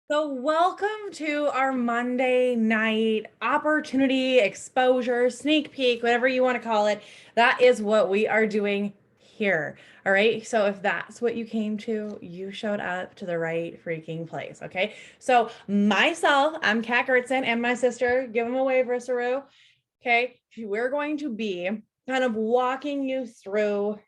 So, welcome to our Monday night opportunity, exposure, sneak peek, whatever you want to call it. That is what we are doing here. All right. So, if that's what you came to, you showed up to the right freaking place. Okay. So, myself, I'm Kat Gertson, and my sister, give them a wave, Rissaru. Okay. We're going to be kind of walking you through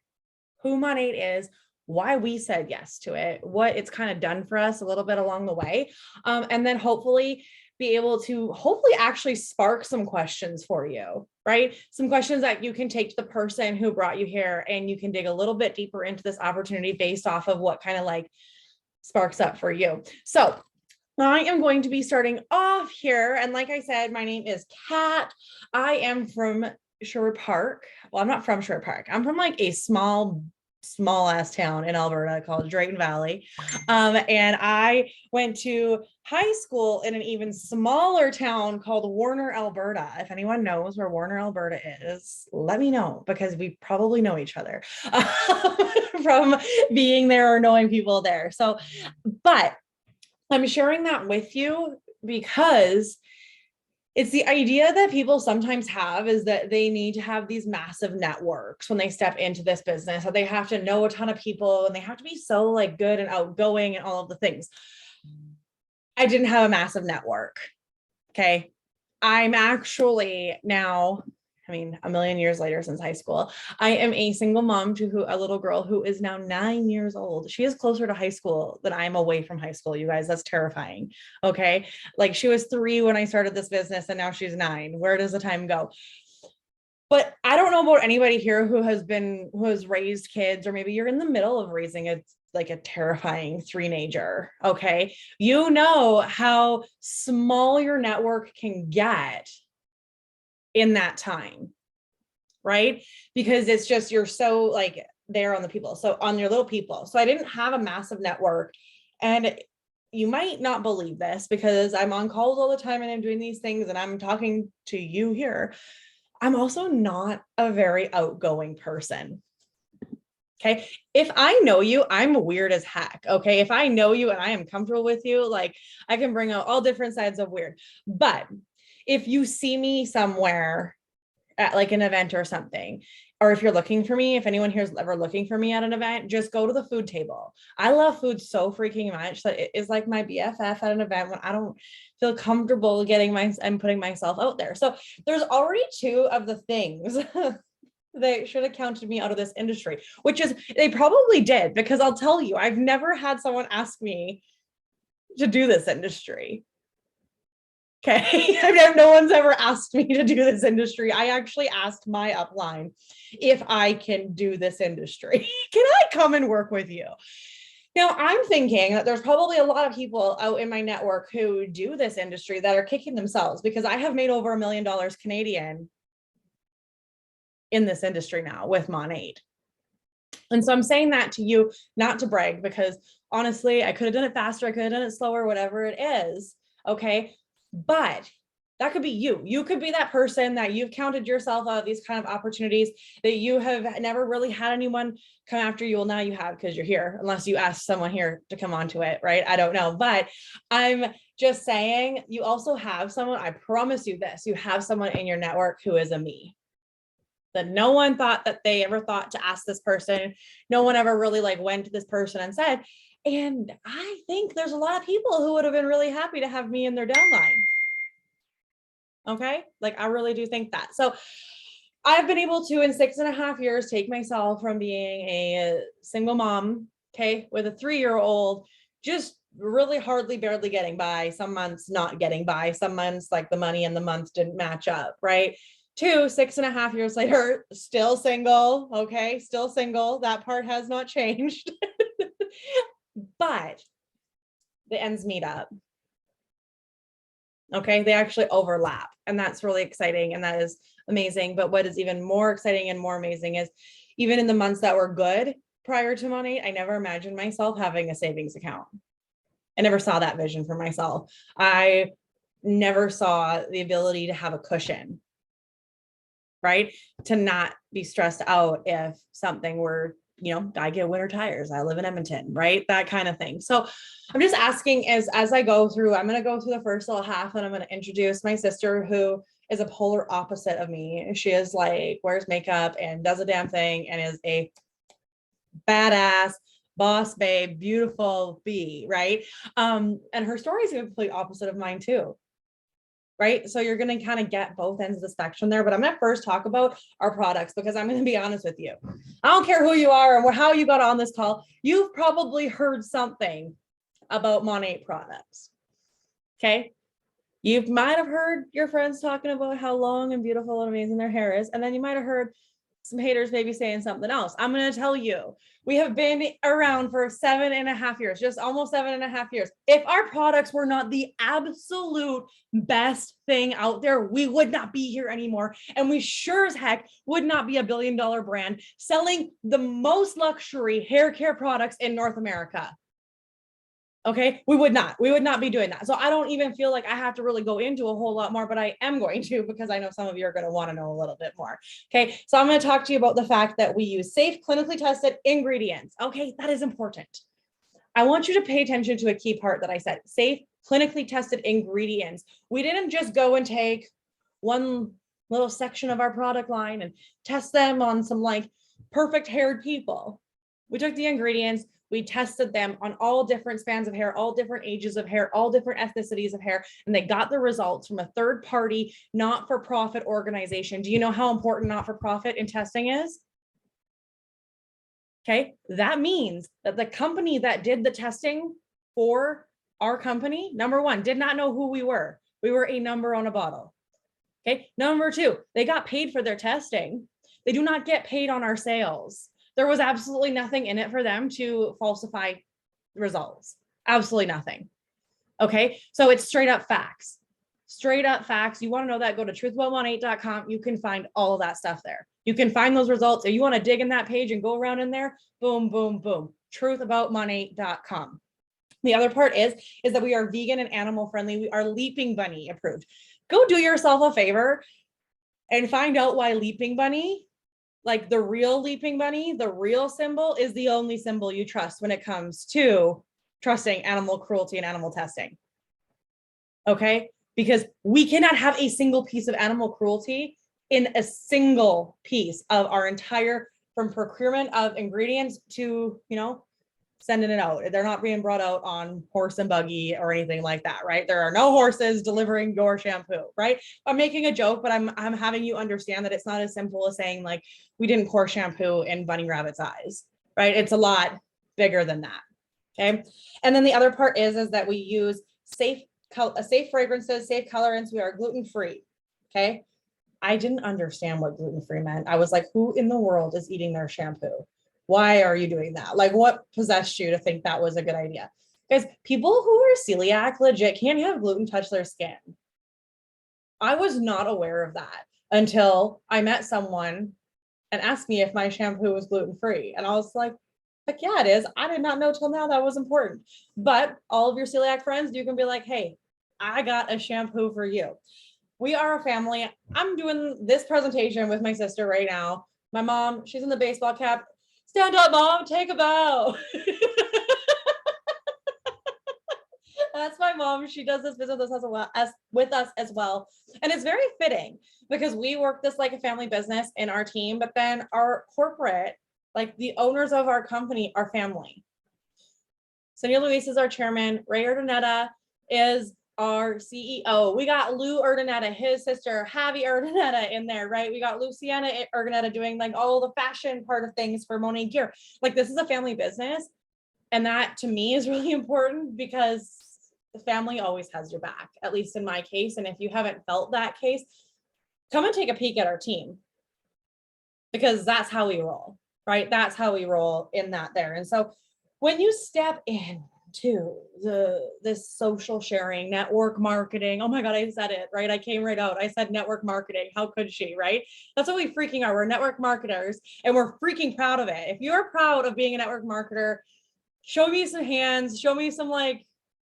who Monat is, why we said yes to it, what it's kind of done for us a little bit along the way, and then hopefully be able to hopefully actually spark some questions for you, right? Some questions that you can take to the person who brought you here, and you can dig a little bit deeper into this opportunity based off of what kind of like sparks up for you. So I am going to be starting off here. And like I said, my name is Kat. I am from Sherwood Park. Well, I'm not from Sherwood Park. I'm from like a small ass town in Alberta called Drayton Valley. And I went to high school in an even smaller town called Warner, Alberta. If anyone knows where Warner, Alberta is, let me know because we probably know each other from being there or knowing people there. So, but I'm sharing that with you because it's the idea that people sometimes have is that they need to have these massive networks when they step into this business, that they have to know a ton of people and they have to be so like good and outgoing and all of the things. I didn't have a massive network. Okay. I'm actually now, I mean, a million years later since high school, I am a single mom to a little girl who is now 9 years old. She is closer to high school than I'm away from high school, you guys. That's terrifying. Okay. Like she was 3 when I started this business and now she's 9. Where does the time go? But I don't know about anybody here who has raised kids, or maybe you're in the middle of raising like a terrifying three-nager. Okay. You know how small your network can get in that time, right? Because it's just, you're so like there on the people. So on your little people. So I didn't have a massive network. And you might not believe this because I'm on calls all the time and I'm doing these things and I'm talking to you here. I'm also not a very outgoing person. Okay. If I know you, I'm weird as heck. Okay. If I know you and I am comfortable with you, like I can bring out all different sides of weird. But if you see me somewhere at like an event or something, or if you're looking for me, if anyone here is ever looking for me at an event, just go to the food table. I love food so freaking much that it is like my BFF at an event when I don't feel comfortable and putting myself out there. So there's already 2 of the things they should have counted me out of this industry, which is they probably did, because I'll tell you, I've never had someone ask me to do this industry. Okay. No one's ever asked me to do this industry. I actually asked my upline if I can do this industry. Can I come and work with you? Now, I'm thinking that there's probably a lot of people out in my network who do this industry that are kicking themselves because I have made over $1 million Canadian in this industry now with Monat. And so I'm saying that to you, not to brag, because honestly, I could have done it faster. I could have done it slower, whatever it is. Okay. But that could be you. You could be that person that you've counted yourself out of these kind of opportunities that you have never really had anyone come after you. Well, now you have because you're here, unless you ask someone here to come onto it, right? I don't know. But I'm just saying, you also have someone, I promise you this, you have someone in your network who is a me. That no one thought that they ever thought to ask this person. No one ever really like went to this person and said, and I think there's a lot of people who would have been really happy to have me in their downline. Okay. Like I really do think that. So I've been able to, in 6.5 years, take myself from being a single mom, okay, with a 3-year-old, just really hardly barely getting by, some months not getting by, some months like the money in the month didn't match up, right? To 6.5 years later, still single, okay, still single. That part has not changed. But the ends meet up. Okay, they actually overlap, and that's really exciting, and that is amazing. But what is even more exciting and more amazing is even in the months that were good prior to Monat, I never imagined myself having a savings account. I never saw that vision for myself. I never saw the ability to have a cushion, right? To not be stressed out if something were I get winter tires. I live in Edmonton, right? That kind of thing. So I'm just asking as I go through, I'm going to go through the first little half and I'm going to introduce my sister who is a polar opposite of me. She is like, wears makeup and does a damn thing and is a badass boss babe, beautiful bee, right? And her story is a complete opposite of mine too. Right. So you're going to kind of get both ends of the spectrum there. But I'm going to first talk about our products because I'm going to be honest with you. I don't care who you are or how you got on this call. You've probably heard something about Monat products. Okay. You might have heard your friends talking about how long and beautiful and amazing their hair is. And then you might have heard some haters maybe saying something else. I'm going to tell you, we have been around for 7.5 years, just almost 7.5 years. If our products were not the absolute best thing out there, we would not be here anymore. And we sure as heck would not be a billion-dollar brand selling the most luxury hair care products in North America. Okay, we would not be doing that. So I don't even feel like I have to really go into a whole lot more, but I am going to because I know some of you are going to want to know a little bit more. Okay, so I'm going to talk to you about the fact that we use safe, clinically tested ingredients. Okay, that is important. I want you to pay attention to a key part that I said, safe, clinically tested ingredients. We didn't just go and take one little section of our product line and test them on some like perfect haired people. We took the ingredients, we tested them on all different spans of hair, all different ages of hair, all different ethnicities of hair, and they got the results from a third party, not-for-profit organization. Do you know how important not-for-profit in testing is? Okay, that means that the company that did the testing for our company, number one, did not know who we were. We were a number on a bottle. Okay, number two, they got paid for their testing. They do not get paid on our sales. There was absolutely nothing in it for them to falsify results. Absolutely nothing. Okay, so it's straight up facts. Straight up facts. You want to know that, go to truthboutmonat.com. You can find all of that stuff there. You can find those results. If you want to dig in that page and go around in there, boom, boom, boom. Truthboutmonat.com. The other part is that we are vegan and animal friendly. We are Leaping Bunny approved. Go do yourself a favor and find out why Leaping Bunny, like the real Leaping Bunny, the real symbol, is the only symbol you trust when it comes to trusting animal cruelty and animal testing. Okay? Because we cannot have a single piece of animal cruelty in a single piece of our entire, from procurement of ingredients to, sending it out. They're not being brought out on horse and buggy or anything like that, right? There are no horses delivering your shampoo, right? I'm making a joke, but I'm having you understand that it's not as simple as saying like, we didn't pour shampoo in Bunny Rabbit's eyes, right? It's a lot bigger than that, okay? And then the other part is that we use safe fragrances, safe colorants. We are gluten-free, okay? I didn't understand what gluten-free meant. I was like, who in the world is eating their shampoo? Why are you doing that? Like, what possessed you to think that was a good idea? Guys, people who are celiac legit can't have gluten touch their skin. I was not aware of that until I met someone and asked me if my shampoo was gluten-free. And I was like, heck yeah, it is. I did not know till now that was important. But all of your celiac friends, you can be like, hey, I got a shampoo for you. We are a family. I'm doing this presentation with my sister right now. My mom, she's in the baseball cap. Stand up, mom, take a bow. That's my mom. She does this business with us as well. And it's very fitting because we work this like a family business in our team, but then our corporate, like the owners of our company, are family. Sonia Luis is our chairman. Ray Urdaneta is our CEO. We got Lou Urdaneta, his sister, Javi Urdaneta in there, right? We got Luciana Urdaneta doing like all the fashion part of things for Monat Gear. Like this is a family business. And that to me is really important because the family always has your back, at least in my case. And if you haven't felt that case, come and take a peek at our team because that's how we roll, right? That's how we roll in that there. And so when you step in to this social sharing, network marketing. Oh my God, I said it, right? I came right out. I said network marketing. How could she, right? That's what we freaking are. We're network marketers and we're freaking proud of it. If you're proud of being a network marketer, show me some hands, show me some like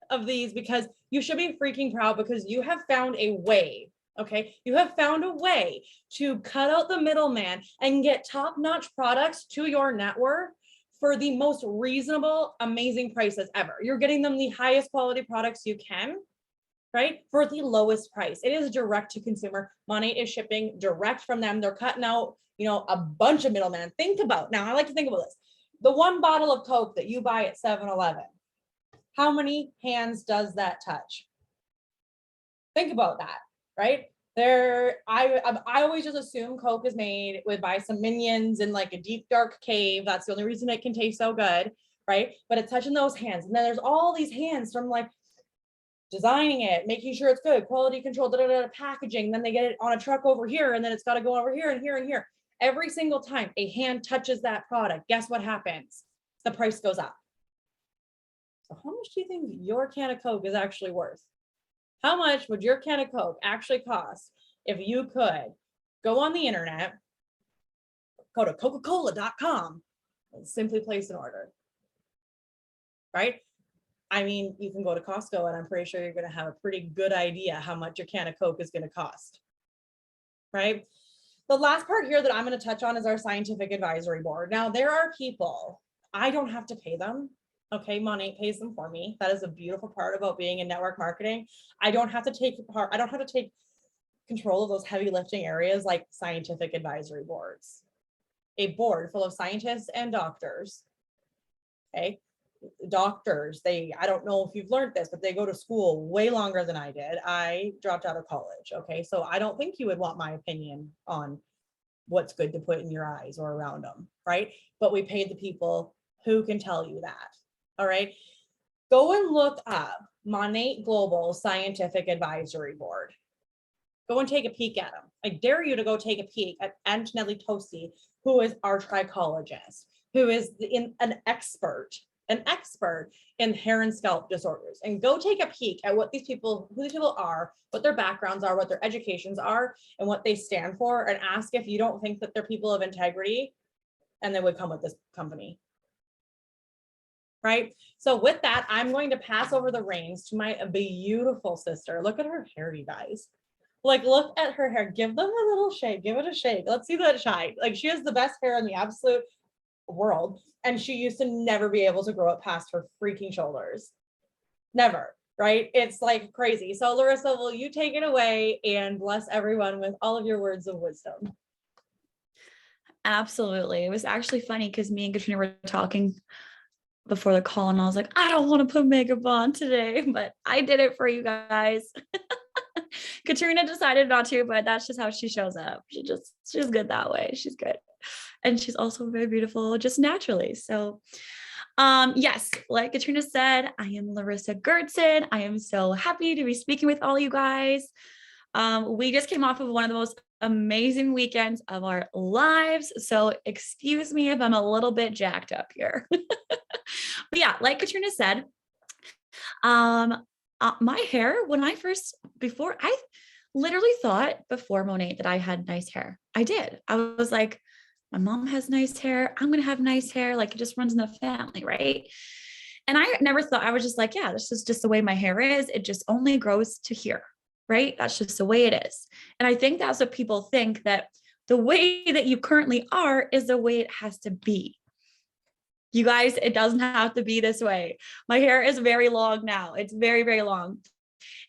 of these because you should be freaking proud because you have found a way. Okay, you have found a way to cut out the middleman and get top-notch products to your network for the most reasonable, amazing prices ever. You're getting them the highest quality products you can, right? For the lowest price. It is direct to consumer. Monat is shipping direct from them. They're cutting out, a bunch of middlemen. Think about, now I like to think about this. The one bottle of Coke that you buy at 7-Eleven, how many hands does that touch? Think about that, right? I always just assume Coke is made by some minions in like a deep dark cave. That's the only reason it can taste so good, right? But it's touching those hands, and then there's all these hands from like designing it, making sure it's good, quality control, packaging. Then they get it on a truck over here, and then it's got to go over here and here and here. Every single time a hand touches that product, guess what happens? The price goes up. So how much do you think your can of Coke is actually worth? How much would your can of Coke actually cost if you could go on the internet, go to coca-cola.com, and simply place an order, right? I mean, you can go to Costco and I'm pretty sure you're going to have a pretty good idea how much your can of Coke is going to cost, right? The last part here that I'm going to touch on is our scientific advisory board. Now, there are people, I don't have to pay them. Okay, Monat pays them for me. That is a beautiful part about being in network marketing. I don't have to take control of those heavy lifting areas like scientific advisory boards. A board full of scientists and doctors. Okay, doctors, I don't know if you've learned this, but they go to school way longer than I did. I dropped out of college. Okay, so I don't think you would want my opinion on what's good to put in your eyes or around them, right? But we paid the people who can tell you that. All right, go and look up Monat Global Scientific Advisory Board. Go and take a peek at them. I dare you to go take a peek at Antonelli Tosi, who is our trichologist, who is an expert in hair and scalp disorders. And go take a peek at who these people are, what their backgrounds are, what their educations are, and what they stand for, and ask if you don't think that they're people of integrity and they would come with this company. Right? So with that, I'm going to pass over the reins to my beautiful sister. Look at her hair, you guys. Like, look at her hair. Give them a little shake. Give it a shake. Let's see that shine. Like, she has the best hair in the absolute world. And she used to never be able to grow it past her freaking shoulders. Never. Right? It's like crazy. So Larissa, will you take it away and bless everyone with all of your words of wisdom? Absolutely. It was actually funny because me and Katrina were talking before the call and I was like, I don't want to put makeup on today, but I did it for you guys. Katrina decided not to, but that's just how she shows up. She's good that way. She's good. And she's also very beautiful just naturally. So yes, like Katrina said, I am Larissa Gertson. I am so happy to be speaking with all you guys. We just came off of one of the most amazing weekends of our lives. So excuse me if I'm a little bit jacked up here. But yeah, like Katrina said, my hair, I literally thought before Monat that I had nice hair. I did. I was like, my mom has nice hair. I'm going to have nice hair. Like, it just runs in the family. Right. And I never thought, I was just like, yeah, this is just the way my hair is. It just only grows to here. Right. That's just the way it is. And I think that's what people think, that the way that you currently are is the way it has to be. You guys, it doesn't have to be this way. My hair is very long now. It's very, very long.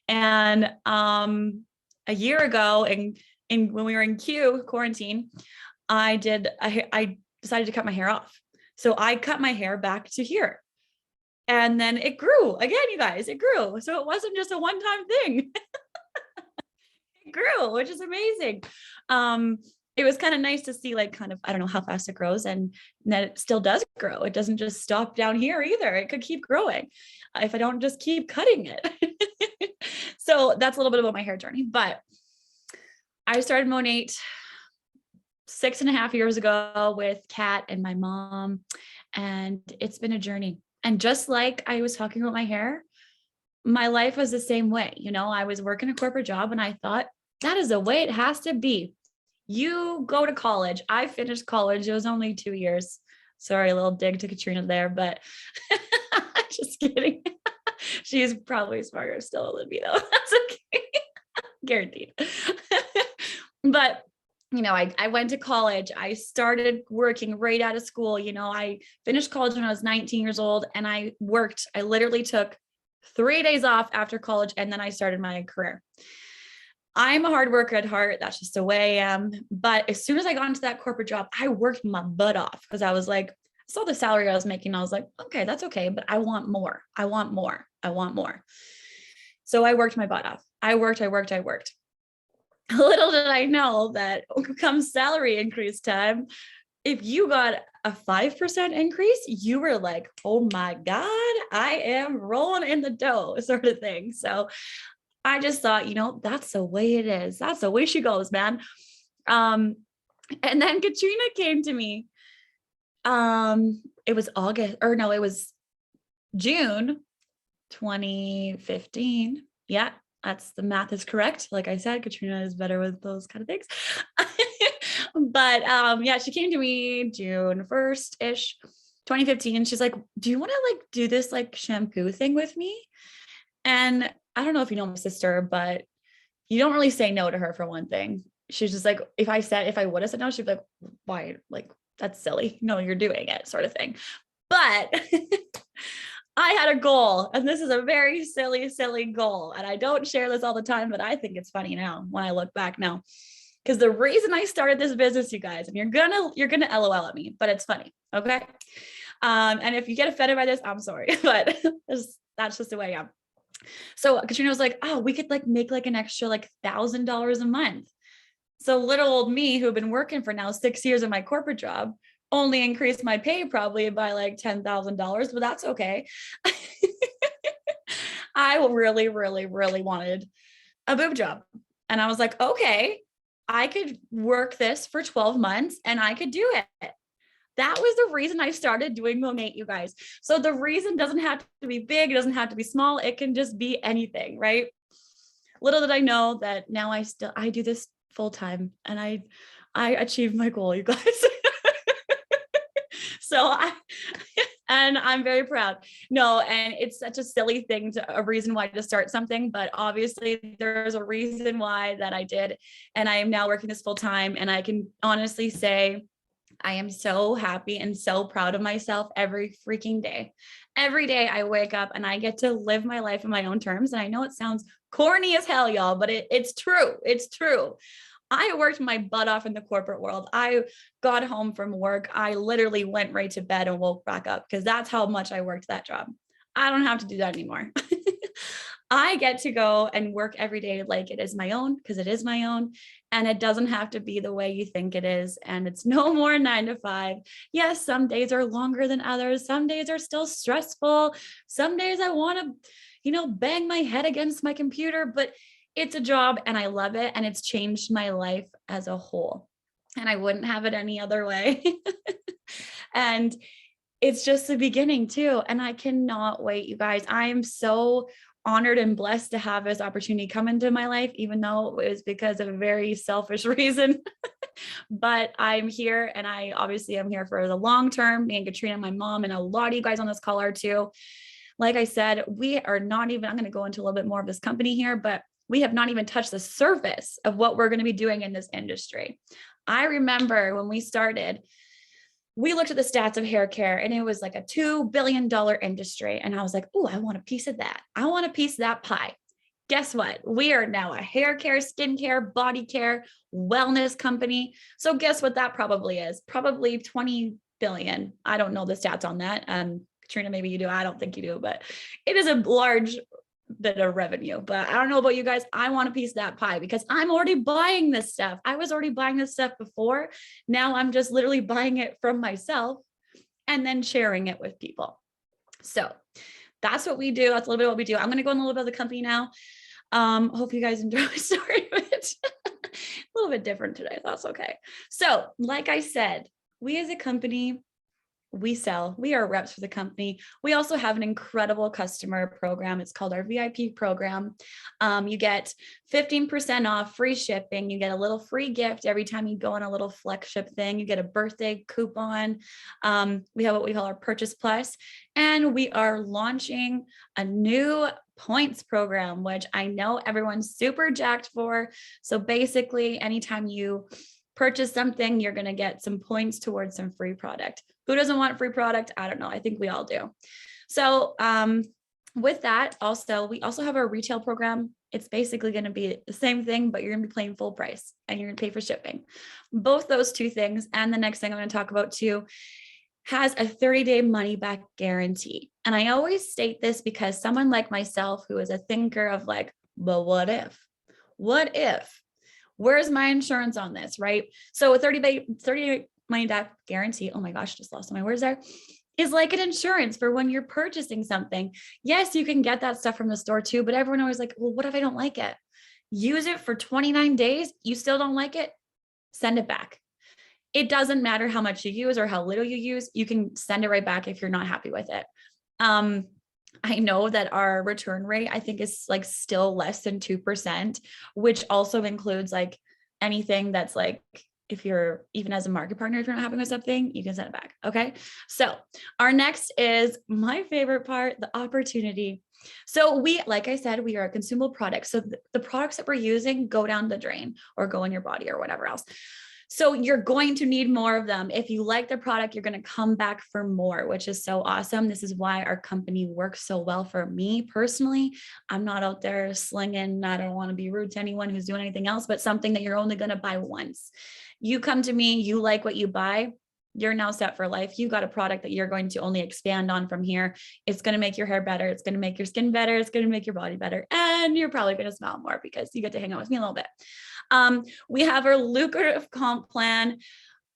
And a year ago, when we were in quarantine, I decided to cut my hair off. So I cut my hair back to here. And then it grew again, you guys, it grew. So it wasn't just a one-time thing. It grew, which is amazing. It was kind of nice to see, like, kind of, I don't know how fast it grows, and that it still does grow. It doesn't just stop down here either. It could keep growing if I don't just keep cutting it. So that's a little bit about my hair journey. But I started Monat 6.5 years ago with Kat and my mom, and it's been a journey. And just like I was talking about my hair, my life was the same way. You know, I was working a corporate job and I thought, that is the way it has to be. You go to college. I finished college. It was only 2 years. Sorry, a little dig to Katrina there, but just kidding. She's probably smarter still than me though. That's okay. Guaranteed. But I went to college. I started working right out of school. I finished college when I was 19 years old and I worked. I literally took 3 days off after college and then I started my career. I'm a hard worker at heart. That's just the way I am. But as soon as I got into that corporate job, I worked my butt off because I was like, I saw the salary I was making. I was like, okay, that's okay, but I want more. I want more. I want more. So I worked my butt off. I worked. Little did I know that come salary increase time, if you got a 5% increase, you were like, oh my God, I am rolling in the dough sort of thing. So I just thought, that's the way it is. That's the way she goes, man. And then Katrina came to me. It was it was June 2015. Yeah, that's the math is correct. Like I said, Katrina is better with those kind of things. But yeah, she came to me June 1st-ish, 2015. She's like, do you want to like do this like shampoo thing with me? And I don't know if you know my sister, but you don't really say no to her for one thing. She's just like, if I would have said no, she'd be like, why? Like, that's silly. No, you're doing it, sort of thing. But I had a goal, and this is a very silly, silly goal. And I don't share this all the time, but I think it's funny now when I look back now. Because the reason I started this business, you guys, and you're gonna LOL at me, but it's funny. Okay. And if you get offended by this, I'm sorry, but that's just the way I am. So Katrina was like, oh, we could like make like an extra like $1,000 a month. So little old me, who had been working for now 6 years in my corporate job, only increased my pay probably by like $10,000, but that's okay. I really, really, really wanted a boob job. And I was like, okay, I could work this for 12 months and I could do it. That was the reason I started doing Monat, you guys. So the reason doesn't have to be big. It doesn't have to be small. It can just be anything, right? Little did I know that now I do this full time and I achieved my goal, you guys. And I'm very proud. No, and it's such a silly thing a reason why to start something, but obviously there's a reason why that I did. And I am now working this full time. And I can honestly say, I am so happy and so proud of myself every freaking day. Every day I wake up and I get to live my life in my own terms. And I know it sounds corny as hell, y'all, but it's true. It's true. I worked my butt off in the corporate world. I got home from work. I literally went right to bed and woke back up because that's how much I worked that job. I don't have to do that anymore. I get to go and work every day like it is my own, because it is my own. And it doesn't have to be the way you think it is. And it's no more 9 to 5. Yes, some days are longer than others. Some days are still stressful. Some days I want to, bang my head against my computer, but it's a job and I love it. And it's changed my life as a whole. And I wouldn't have it any other way. And it's just the beginning too. And I cannot wait, you guys. I am so honored and blessed to have this opportunity come into my life, even though it was because of a very selfish reason. But I'm here, and I obviously am here for the long term. Me and Katrina, my mom, and a lot of you guys on this call are too. Like I said, we are not even, I'm going to go into a little bit more of this company here, but we have not even touched the surface of what we're going to be doing in this industry. I remember when we started, we looked at the stats of hair care and it was like a $2 billion industry. And I was like, oh, I want a piece of that. I want a piece of that pie. Guess what? We are now a hair care, skincare, body care, wellness company. So guess what that probably is? Probably 20 billion. I don't know the stats on that. Katrina, maybe you do. I don't think you do, but it is a large bit of revenue. But I don't know about you guys. I want a piece of that pie because I'm already buying this stuff. I was already buying this stuff before. Now I'm just literally buying it from myself and then sharing it with people. So that's what we do. That's a little bit of what we do. I'm going to go in a little bit of the company now. Hope you guys enjoy my story. It's a little bit different today. That's okay. So like I said, we as a company, we are reps for the company. We also have an incredible customer program. It's called our VIP program. You get 15% off, free shipping. You get a little free gift every time you go on a little flex ship thing. You get a birthday coupon. We have what we call our Purchase Plus, and we are launching a new points program, which I know everyone's super jacked for. So basically, anytime you purchase something, you're going to get some points towards some free product. Who doesn't want free product? I don't know. I think we all do. So with that, we also have our retail program. It's basically going to be the same thing, but you're going to be paying full price and you're going to pay for shipping. Both those two things. And the next thing I'm going to talk about too has a 30-day money back guarantee. And I always state this because someone like myself, who is a thinker of like, but what if? What if? Where's my insurance on this, right? So a 30-day money back guarantee, oh my gosh, just lost my words there, is like an insurance for when you're purchasing something. Yes, you can get that stuff from the store too, but everyone always like, well, what if I don't like it? Use it for 29 days. You still don't like it? Send it back. It doesn't matter how much you use or how little you use. You can send it right back if you're not happy with it. I know that our return rate, I think, is like still less than 2%, which also includes like anything that's like, if you're even as a market partner, if you're not happy with something, you can send it back. Okay. So our next is my favorite part, the opportunity. So like I said, we are a consumable product. So the products that we're using go down the drain or go in your body or whatever else. So you're going to need more of them. If you like the product, you're going to come back for more, which is so awesome. This is why our company works so well for me personally. I'm not out there slinging. I don't want to be rude to anyone who's doing anything else, but something that you're only going to buy once. You come to me, you like what you buy, you're now set for life. You got a product that you're going to only expand on from here. It's going to make your hair better. It's going to make your skin better. It's going to make your body better. And you're probably going to smile more because you get to hang out with me a little bit. We have our lucrative comp plan.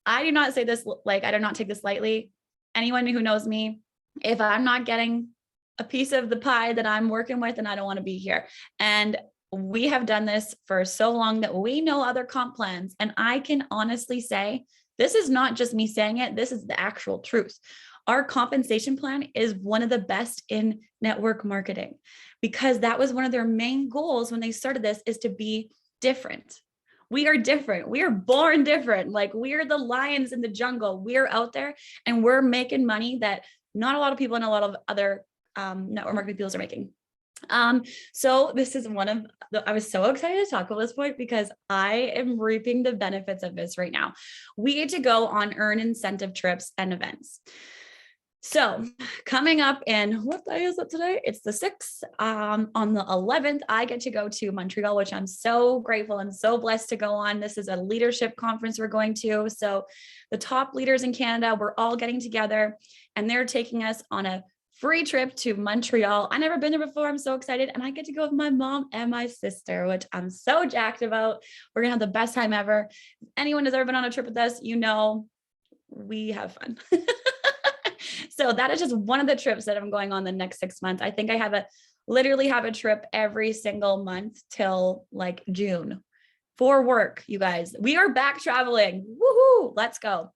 I do not say this, like, I do not take this lightly. Anyone who knows me, if I'm not getting a piece of the pie that I'm working with, and I don't want to be here. And we have done this for so long that we know other comp plans. And I can honestly say, this is not just me saying it. This is the actual truth. Our compensation plan is one of the best in network marketing because that was one of their main goals when they started this, is to be different. We are different. We are born different. Like, we are the lions in the jungle. We're out there and we're making money that not a lot of people and a lot of other network marketing people are making. So this is I was so excited to talk about this point because I am reaping the benefits of this right now. We get to go on earn incentive trips and events. So coming up in, what day is it today? It's the 6th. On the 11th, I get to go to Montreal, which I'm so grateful and so blessed to go on. This is a leadership conference we're going to. So the top leaders in Canada, we're all getting together and they're taking us on a free trip to Montreal. I've never been there before. I'm so excited. And I get to go with my mom and my sister, which I'm so jacked about. We're going to have the best time ever. If anyone has ever been on a trip with us, you know, we have fun. So that is just one of the trips that I'm going on the next 6 months. I think I literally have a trip every single month till like June for work, you guys. We are back traveling. Woohoo! Let's go.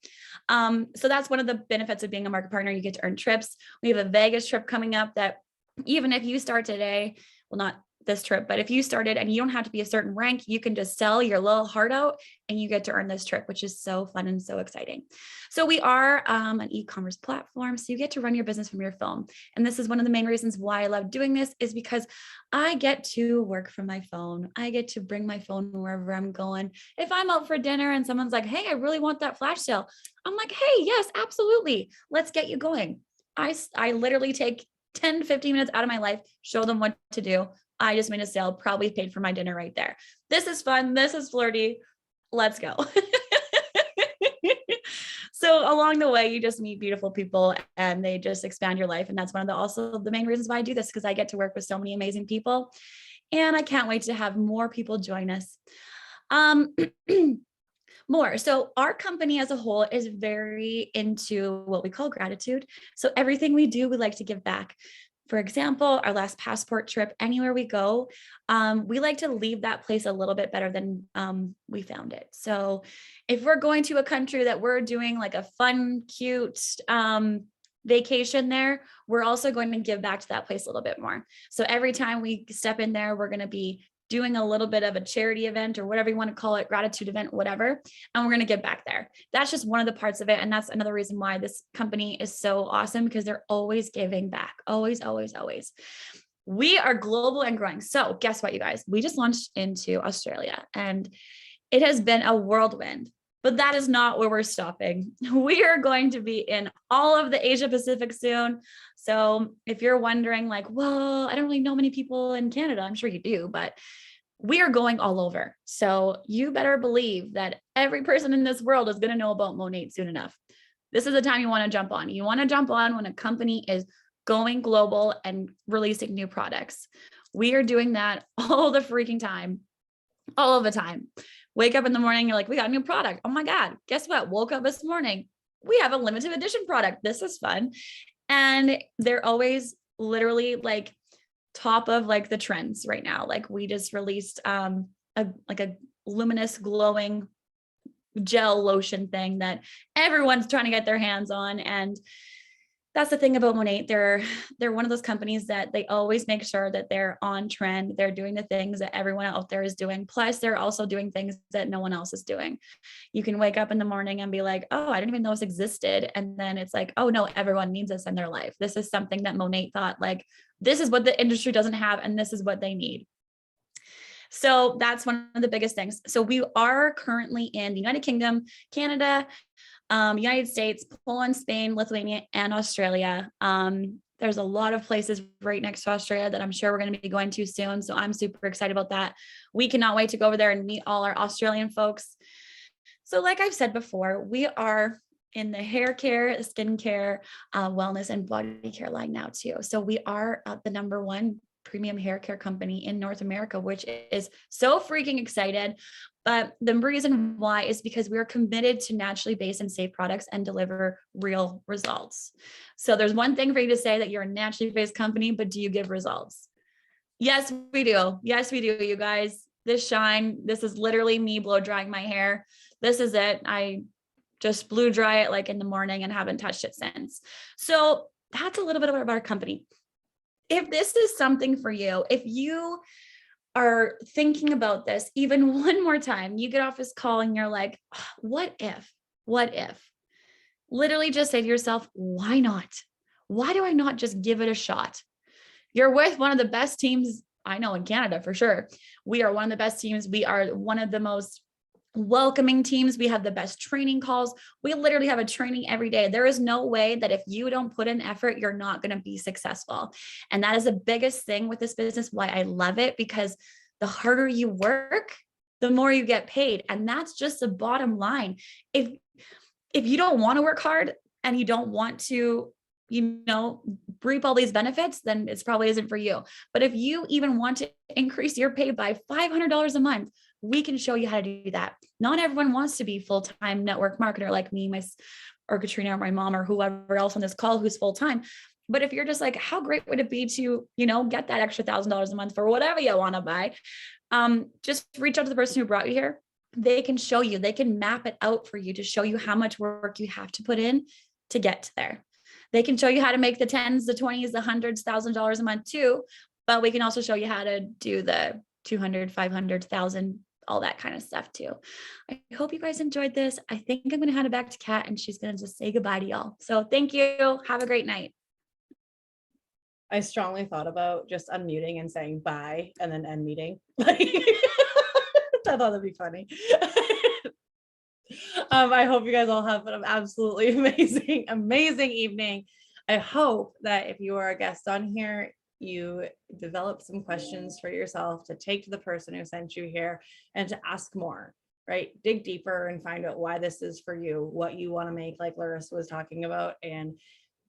So that's one of the benefits of being a market partner. You get to earn trips. We have a Vegas trip coming up that even if you start today, well, not this trip, but if you started and you don't have to be a certain rank, you can just sell your little heart out and you get to earn this trip, which is so fun and so exciting. So we are an e-commerce platform. So you get to run your business from your phone. And this is one of the main reasons why I love doing this, is because I get to work from my phone. I get to bring my phone wherever I'm going. If I'm out for dinner and someone's like, hey, I really want that flash sale, I'm like, hey, yes, absolutely. Let's get you going. I literally take 10 to 15 minutes out of my life, show them what to do. I just made a sale, probably paid for my dinner right there. This is fun. This is flirty. Let's go. So along the way, you just meet beautiful people and they just expand your life. And that's one of also the main reasons why I do this, because I get to work with so many amazing people and I can't wait to have more people join us. More. So our company as a whole is very into what we call gratitude. So everything we do, we like to give back. For example, our last passport trip, anywhere we go, we like to leave that place a little bit better than we found it. So if we're going to a country that we're doing like a fun, cute vacation there, we're also going to give back to that place a little bit more. So every time we step in there, we're going to be doing a little bit of a charity event or whatever you want to call it, gratitude event, whatever, and we're going to give back there. That's just one of the parts of it. And that's another reason why this company is so awesome, because they're always giving back. Always, always, always. We are global and growing. So guess what, you guys? We just launched into Australia and it has been a whirlwind. But that is not where we're stopping. We are going to be in all of the Asia Pacific soon. So if you're wondering like, well, I don't really know many people in Canada, I'm sure you do, but we are going all over. So you better believe that every person in this world is going to know about Monat soon enough. This is the time you want to jump on. You want to jump on when a company is going global and releasing new products. We are doing that all the freaking time, all of the time. Wake up in the morning, you're like, we got a new product. Oh my God, guess what? Woke up this morning. We have a limited edition product. This is fun. And they're always literally like top of like the trends right now. Like we just released a luminous glowing gel lotion thing that everyone's trying to get their hands on. And that's the thing about Monat. They're one of those companies that they always make sure that they're on trend. They're doing the things that everyone out there is doing. Plus, they're also doing things that no one else is doing. You can wake up in the morning and be like, oh, I didn't even know this existed. And then it's like, oh no, everyone needs this in their life. This is something that Monat thought like, this is what the industry doesn't have, and this is what they need. So that's one of the biggest things. So we are currently in the United Kingdom, Canada, United States, Poland, Spain, Lithuania, and Australia. There's a lot of places right next to Australia that I'm sure we're going to be going to soon. So I'm super excited about that. We cannot wait to go over there and meet all our Australian folks. So like I've said before, we are in the hair care, skincare, wellness, and body care line now too. So we are the #1 premium hair care company in North America, which is so freaking excited. But the reason why is because we are committed to naturally based and safe products and deliver real results. So there's one thing for you to say that you're a naturally based company, but do you give results? Yes, we do. Yes, we do, you guys. This shine, this is literally me blow drying my hair. This is it. I just blew dry it like in the morning and haven't touched it since. So that's a little bit about our company. If this is something for you, if you are thinking about this even one more time, you get off this call and you're like, oh, what if? Literally just say to yourself, why not? Why do I not just give it a shot? You're with one of the best teams I know in Canada for sure. We are one of the best teams. We are one of the most welcoming teams. We have the best training calls. We literally have a training every day. There is no way that if you don't put in effort, you're not going to be successful. And that is the biggest thing with this business, why I love it, because the harder you work, the more you get paid. And that's just the bottom line. If you don't want to work hard and you don't want to, reap all these benefits, then it's probably isn't for you. But if you even want to increase your pay by $500 a month, we can show you how to do that. Not everyone wants to be full-time network marketer like me, or Katrina, or my mom, or whoever else on this call who's full-time. But if you're just like, how great would it be to, get that extra $1,000 a month for whatever you want to buy? Just reach out to the person who brought you here. They can show you, they can map it out for you to show you how much work you have to put in to get to there. They can show you how to make the 10s, the 20s, the hundreds, $1,000 a month too. But we can also show you how to do the 200, 500, 1,000, all that kind of stuff too. I hope you guys enjoyed this. I think I'm going to hand it back to Kat and she's going to just say goodbye to y'all. So thank you. Have a great night. I strongly thought about just unmuting and saying bye and then end meeting. Like, I thought that'd be funny. I hope you guys all have an absolutely amazing evening. I hope that if you are a guest on here, you develop some questions for yourself to take to the person who sent you here and to ask more, right? Dig deeper and find out why this is for you, what you want to make, like Larissa was talking about, and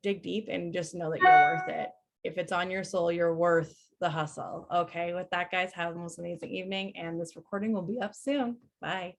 dig deep and just know that you're worth it. If it's on your soul, you're worth the hustle. Okay, with that, guys, have the most amazing evening, and this recording will be up soon. Bye.